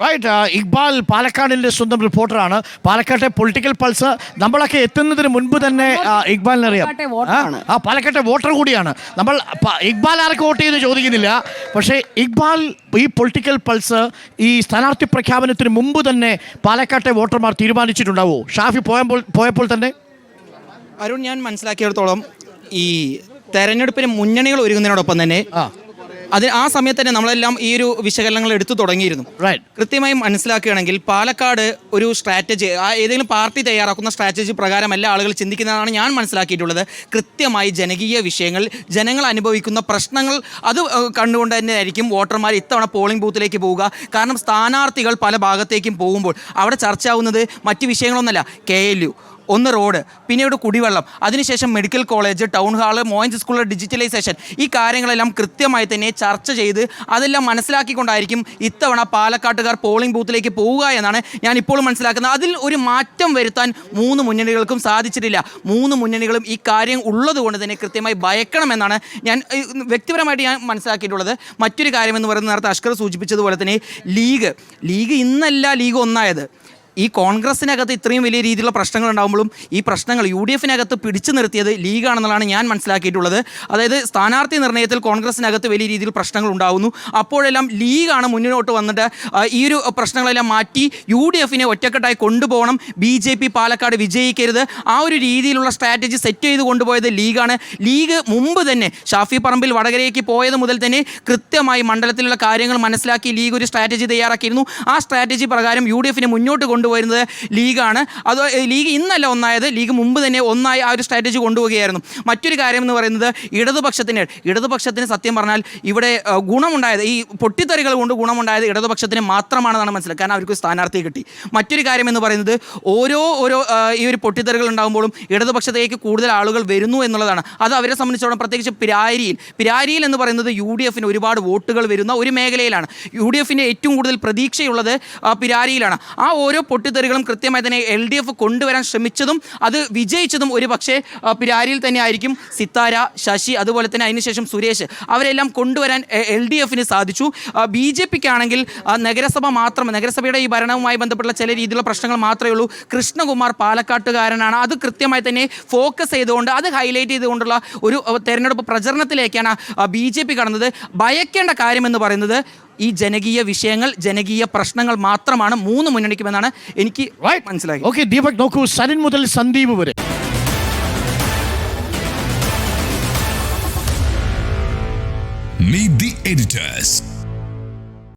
Right. Iqbal പാലക്കാടിൻ്റെ സ്വന്തം റിപ്പോർട്ടറാണ്. പാലക്കാട്ടെ political pulse നമ്മളൊക്കെ എത്തുന്നതിന് മുൻപ് തന്നെ ഇക്ബാലിനറിയാം. പാലക്കാട്ടെ വോട്ടർ കൂടിയാണ് നമ്മൾ. ഇക്ബാൽ ആരൊക്കെ വോട്ട് ചെയ്ത് ചോദിക്കുന്നില്ല. പക്ഷേ ഇക്ബാൽ ഈ പൊളിറ്റിക്കൽ പൾസ് ഈ സ്ഥാനാർത്ഥി പ്രഖ്യാപനത്തിന് മുമ്പ് തന്നെ പാലക്കാട്ടെ വോട്ടർമാർ തീരുമാനിച്ചിട്ടുണ്ടാവോ? ഷാഫി പോയപ്പോൾ തന്നെ അരുൺ, ഞാൻ മനസ്സിലാക്കിയിടത്തോളം ഈ തെരഞ്ഞെടുപ്പിന് മുന്നണികൾ ഒരുങ്ങുന്നതിനോടൊപ്പം തന്നെ ആ സമയത്ത് തന്നെ നമ്മളെല്ലാം ഈ ഒരു വിശകലനങ്ങൾ എടുത്തു തുടങ്ങിയിരുന്നു. കൃത്യമായി മനസ്സിലാക്കുകയാണെങ്കിൽ പാലക്കാട് ഒരു സ്ട്രാറ്റജി, ഏതെങ്കിലും പാർട്ടി തയ്യാറാക്കുന്ന സ്ട്രാറ്റജി പ്രകാരമല്ല ആളുകൾ ചിന്തിക്കുന്നതാണ് ഞാൻ മനസ്സിലാക്കിയിട്ടുള്ളത്. കൃത്യമായി ജനകീയ വിഷയങ്ങൾ, ജനങ്ങൾ അനുഭവിക്കുന്ന പ്രശ്നങ്ങൾ അത് കണ്ടുകൊണ്ട് തന്നെ ആയിരിക്കും വോട്ടർമാർ ഇത്തവണ പോളിംഗ് ബൂത്തിലേക്ക് പോവുക. കാരണം സ്ഥാനാർത്ഥികൾ പല ഭാഗത്തേക്കും പോകുമ്പോൾ അവിടെ ചർച്ചയാവുന്നത് മറ്റ് വിഷയങ്ങളൊന്നുമല്ല. KLU, ഒന്ന് റോഡ്, പിന്നീട് കുടിവെള്ളം, അതിനുശേഷം മെഡിക്കൽ കോളേജ്, ടൗൺ ഹാള്, മോയിൻസ് സ്കൂളിലെ ഡിജിറ്റലൈസേഷൻ, ഈ കാര്യങ്ങളെല്ലാം കൃത്യമായി തന്നെ ചർച്ച ചെയ്ത് അതെല്ലാം മനസ്സിലാക്കിക്കൊണ്ടായിരിക്കും ഇത്തവണ പാലക്കാട്ടുകാർ പോളിംഗ് ബൂത്തിലേക്ക് പോവുക എന്നാണ് ഞാൻ ഇപ്പോഴും മനസ്സിലാക്കുന്നത്. അതിൽ ഒരു മാറ്റം വരുത്താൻ മൂന്ന് മുന്നണികൾക്കും സാധിച്ചിട്ടില്ല. മൂന്ന് മുന്നണികളും ഈ കാര്യം ഉള്ളതുകൊണ്ട് തന്നെ കൃത്യമായി ഭയക്കണമെന്നാണ് ഞാൻ വ്യക്തിപരമായിട്ട് ഞാൻ മനസ്സിലാക്കിയിട്ടുള്ളത്. മറ്റൊരു കാര്യമെന്ന് പറയുന്നത് നേരത്തെ അഷ്കർ സൂചിപ്പിച്ചതുപോലെ തന്നെ ലീഗ് ഇന്നല്ല ലീഗ് ഒന്നായത്. ഈ കോൺഗ്രസിനകത്ത് ഇത്രയും വലിയ രീതിയിലുള്ള പ്രശ്നങ്ങൾ ഉണ്ടാകുമ്പോഴും ഈ പ്രശ്നങ്ങൾ UDFനകത്ത് പിടിച്ചു നിർത്തിയത് ലീഗാണെന്നുള്ളതാണ് ഞാൻ മനസ്സിലാക്കിയിട്ടുള്ളത്. അതായത് സ്ഥാനാർത്ഥി നിർണ്ണയത്തിൽ കോൺഗ്രസിനകത്ത് വലിയ രീതിയിൽ പ്രശ്നങ്ങൾ ഉണ്ടാകുന്നു. അപ്പോഴെല്ലാം ലീഗാണ് മുന്നോട്ട് വന്നിട്ട് ഈ ഒരു പ്രശ്നങ്ങളെല്ലാം മാറ്റി UDFനെ ഒറ്റക്കെട്ടായി കൊണ്ടുപോകണം, BJP പാലക്കാട് വിജയിക്കരുത്, ആ ഒരു രീതിയിലുള്ള സ്ട്രാറ്റജി സെറ്റ് ചെയ്ത് കൊണ്ടുപോയത് ലീഗാണ്. ലീഗ് മുമ്പ് തന്നെ ഷാഫി പറമ്പിൽ വടകരയ്ക്ക് പോയത് മുതൽ തന്നെ കൃത്യമായി മണ്ഡലത്തിലുള്ള കാര്യങ്ങൾ മനസ്സിലാക്കി ലീഗ് ഒരു സ്ട്രാറ്റജി തയ്യാറാക്കിയിരുന്നു. ആ സ്ട്രാറ്റജി പ്രകാരം UDFനെ മുന്നോട്ട് കൊണ്ടുവരുന്നത് ലീഗാണ്. അത് ലീഗ് ഇന്നല്ല ഒന്നായത്, ലീഗ് മുമ്പ് തന്നെ ഒന്നായി ആ ഒരു സ്ട്രാറ്റജി കൊണ്ടുപോവുകയായിരുന്നു. മറ്റൊരു കാര്യം എന്ന് പറയുന്നത് ഇടതുപക്ഷത്തിന് സത്യം പറഞ്ഞാൽ ഇവിടെ ഗുണമുണ്ടായത്, ഈ പൊട്ടിത്തെറികൾ കൊണ്ട് ഗുണമുണ്ടായത് ഇടതുപക്ഷത്തിന് മാത്രമാണെന്നാണ് മനസ്സിലാക്കുക. കാരണം അവർക്ക് സ്ഥാനാർത്ഥിയെ കിട്ടി. മറ്റൊരു കാര്യം എന്ന് പറയുന്നത് ഓരോ ഈ ഒരു പൊട്ടിത്തെറികൾ ഉണ്ടാകുമ്പോഴും ഇടതുപക്ഷത്തേക്ക് കൂടുതൽ ആളുകൾ വരുന്നു എന്നുള്ളതാണ്. അത് അവരെ സംബന്ധിച്ചിടത്തോളം പ്രത്യേകിച്ച് പിരാരിയിൽ എന്ന് പറയുന്നത് UDFന് ഒരുപാട് വോട്ടുകൾ വരുന്ന ഒരു മേഖലയിലാണ്. UDFൻ്റെ ഏറ്റവും കൂടുതൽ പ്രതീക്ഷയുള്ളത് പിരാരിയിലാണ്. ആ ഓരോ പൊട്ടിത്തെറികളും കൃത്യമായി തന്നെ LDF കൊണ്ടുവരാൻ ശ്രമിച്ചതും അത് വിജയിച്ചതും ഒരു പക്ഷേ പിരാരിയിൽ തന്നെ ആയിരിക്കും. സിത്താര, ശശി, അതുപോലെ തന്നെ അതിനുശേഷം സുരേഷ്, അവരെല്ലാം കൊണ്ടുവരാൻ LDFന് സാധിച്ചു. BJPക്കാണെങ്കിൽ നഗരസഭയുടെ ഈ ഭരണവുമായി ബന്ധപ്പെട്ടുള്ള ചില രീതിയിലുള്ള പ്രശ്നങ്ങൾ മാത്രമേ ഉള്ളൂ. കൃഷ്ണകുമാർ പാലക്കാട്ടുകാരനാണ്. അത് കൃത്യമായി തന്നെ ഫോക്കസ് ചെയ്തുകൊണ്ട് അത് ഹൈലൈറ്റ് ചെയ്തുകൊണ്ടുള്ള ഒരു തെരഞ്ഞെടുപ്പ് പ്രചരണത്തിലേക്കാണ് BJP കടന്നത്. ഭയക്കേണ്ട കാര്യമെന്ന് പറയുന്നത് ഈ ജനകീയ വിഷയങ്ങൾ, ജനകീയ പ്രശ്നങ്ങൾ മാത്രമാണ് മൂന്ന് മുന്നണിക്കുമെന്നാണ് എനിക്ക് മനസ്സിലാക്കി. ഓക്കെ ദീപക്, നോക്കൂ, സനിൻ മുതൽ സന്ദീപ് വരെ Meet the editors.